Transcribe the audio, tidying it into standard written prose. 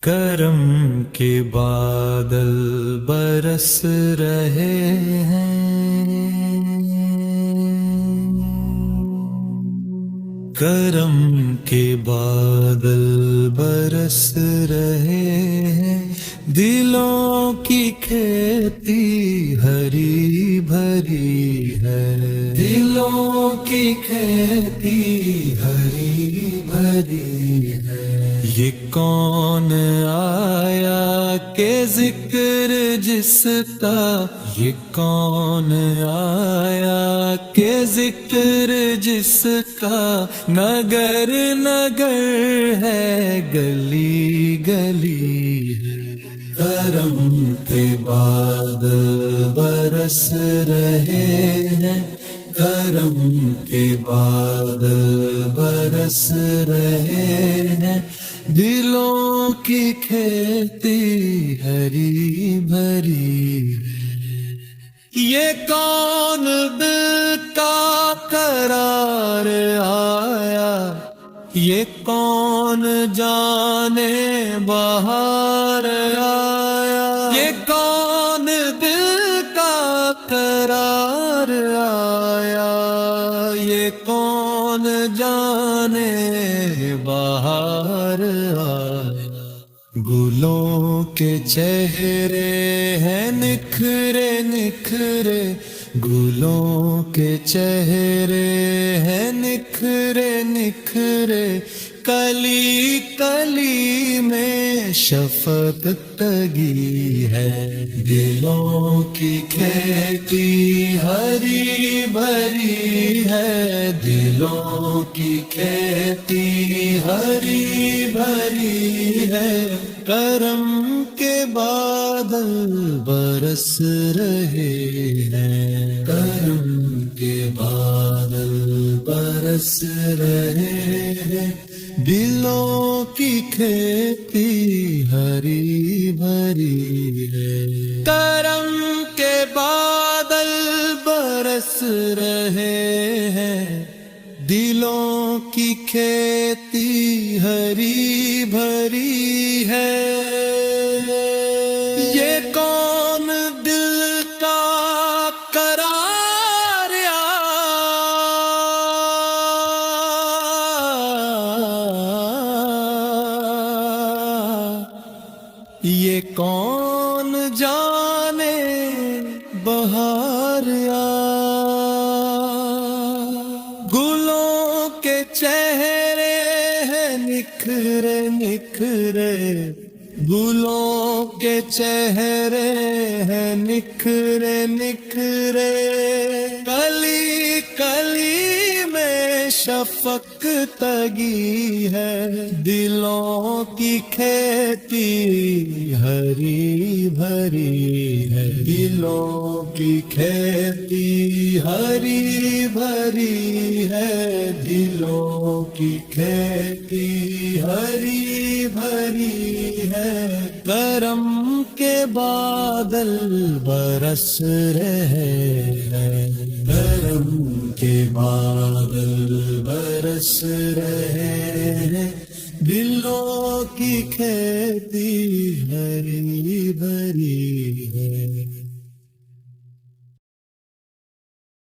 کرم کے بادل برس رہے ہیں، کرم کے بادل برس رہے ہیں، دلوں کی کھیتی ہری بھری ہے، دلوں کی کھیتی ہری بھری ہے۔ یہ کون آیا کہ ذکر جس کا، یہ کون آیا کہ ذکر جس کا، نگر نگر ہے گلی گلی ہے۔ کرم کے بادل برس رہے ہیں، کرم کے بادل برس رہے ہیں، دلوں کی کھیتی ہری بھری ہے۔ یہ کون دل کا قرار آیا، یہ کون جانے بہار آیا، یہ کون دل کا قرار آیا، یہ کون جانے بہار آیا۔ گلوں کے چہرے ہیں نکھرے نکھرے، گلوں کے چہرے ہیں نکھرے نکھرے، کلی کلی میں شفقت لگی ہے، دلوں کی کھیتی ہری بھری ہے، دلوں کی کھیتی ہری بھری ہے۔ کرم کے بادل برس رہے ہیں، کرم کے بادل برس رہے ہیں، دلوں کی کھیتی ہری بھری ہے۔ کرم کے بادل برس رہے ہیں، دلوں کی کھیتی ہری بھری ہے۔ یہ کون دل کا قرار یہ کون جانے بہار گلوں کے چہرے ہیں نکھرے نکھرے، گلوں کے چہرے ہیں نکھرے نکھرے، کلی کلی میں شفقت لگی ہے، دلوں کی کھیتی ہری بھری ہے، دلوں کی کھیتی ہری بھری ہے، دلوں کی کھیتی ہری بھری ہے۔ کرم کے بادل برس رہے ہیں، کرم کے بادل برس رہے ہیں، دلوں کی کھیتی